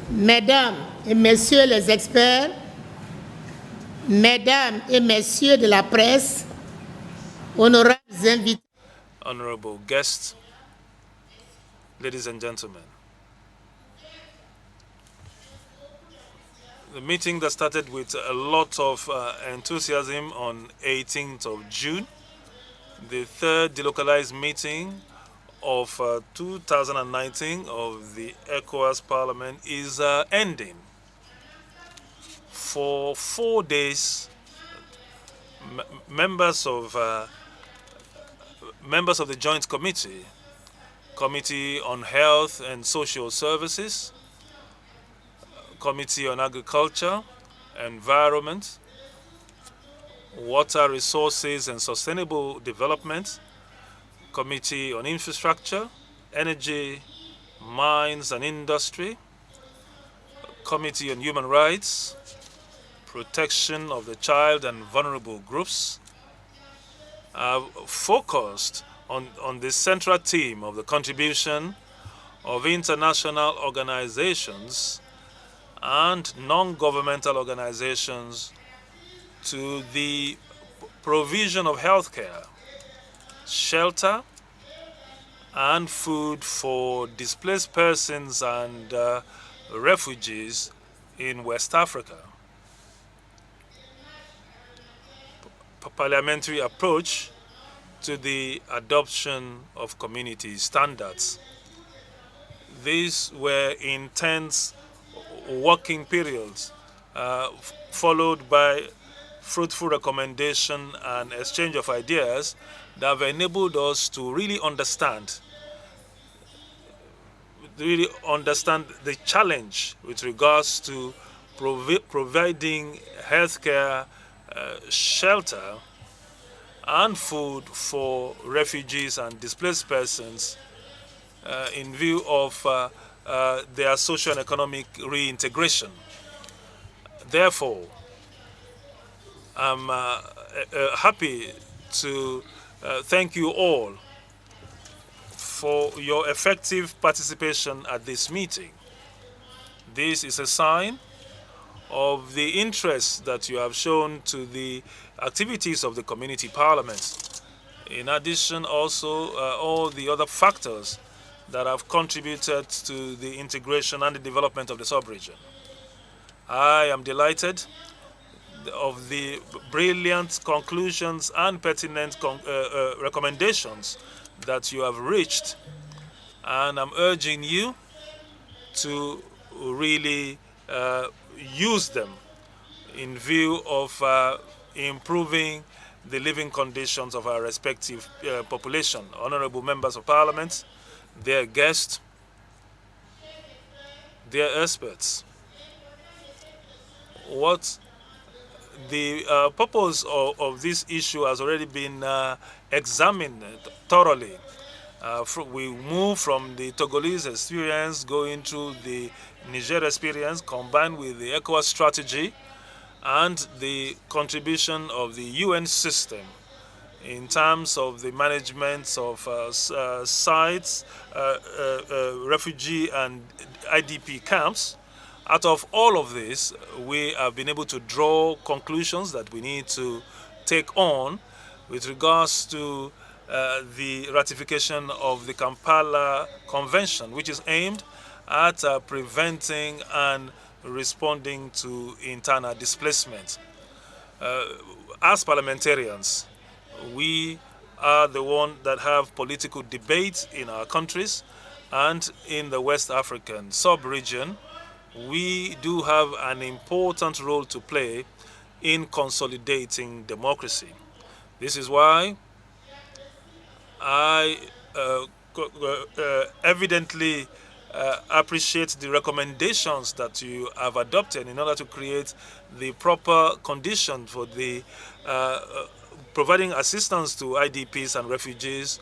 Mesdames et messieurs les experts, mesdames et messieurs de la presse, honorables invités. Honorable guests, ladies and gentlemen. The meeting that started with a lot of enthusiasm on 18th of June, the third delocalized meeting of 2019 of the ECOWAS Parliament is ending. For 4 days, members of the Joint Committee on Health and Social Services, Committee on Agriculture, Environment, Water Resources and Sustainable Development, Committee on Infrastructure, Energy, Mines and Industry, Committee on Human Rights, Protection of the Child and Vulnerable Groups, focused on the central theme of the contribution of international organizations and non-governmental organizations to the provision of healthcare, shelter, and food for displaced persons and refugees in West Africa. Parliamentary approach to the adoption of community standards. These were intense working periods followed by fruitful recommendation and exchange of ideas that have enabled us to really understand the challenge with regards to providing healthcare, shelter, and food for refugees and displaced persons in view of their social and economic reintegration. Therefore, I'm happy to thank you all for your effective participation at this meeting. This is a sign of the interest that you have shown to the activities of the community parliament. In addition, also all the other factors that have contributed to the integration and the development of the sub-region. I am delighted of the brilliant conclusions and pertinent recommendations that you have reached, and I'm urging you to really use them in view of improving the living conditions of our respective population. Honorable members of parliament, dear guests, dear experts, what the purpose of this issue has already been examined thoroughly. We move from the Togolese experience going to the Niger experience combined with the ECOWAS strategy and the contribution of the UN system in terms of the management of sites, refugee and IDP camps. Out of all of this, we have been able to draw conclusions that we need to take on with regards to the ratification of the Kampala Convention, which is aimed at preventing and responding to internal displacement. As parliamentarians, we are the ones that have political debates in our countries, and in the West African sub-region, we do have an important role to play in consolidating democracy. This is why I evidently appreciate the recommendations that you have adopted in order to create the proper condition for the providing assistance to IDPs and refugees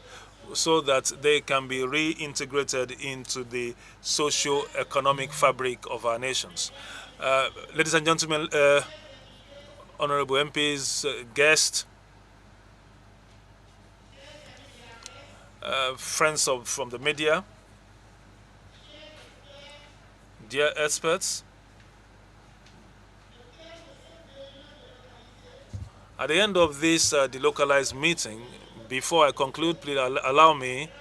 so that they can be reintegrated into the socio-economic fabric of our nations. Ladies and gentlemen, honorable MPs, guests, friends from the media, dear experts, at the end of this delocalized meeting, before I conclude, please allow me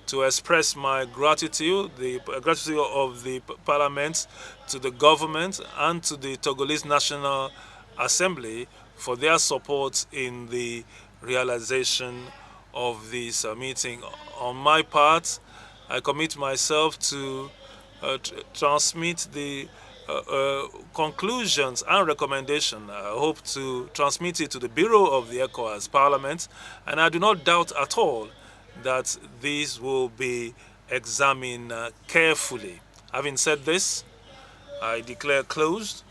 to express my gratitude, the gratitude of the Parliament to the government and to the Togolese National Assembly for their support in the realization of this meeting. On my part, I commit myself to transmit the conclusions and recommendations. I hope to transmit it to the Bureau of the ECOWAS Parliament, and I do not doubt at all that these will be examined carefully. Having said this, I declare closed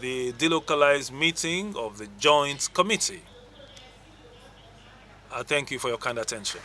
the delocalized meeting of the Joint Committee. I thank you for your kind attention.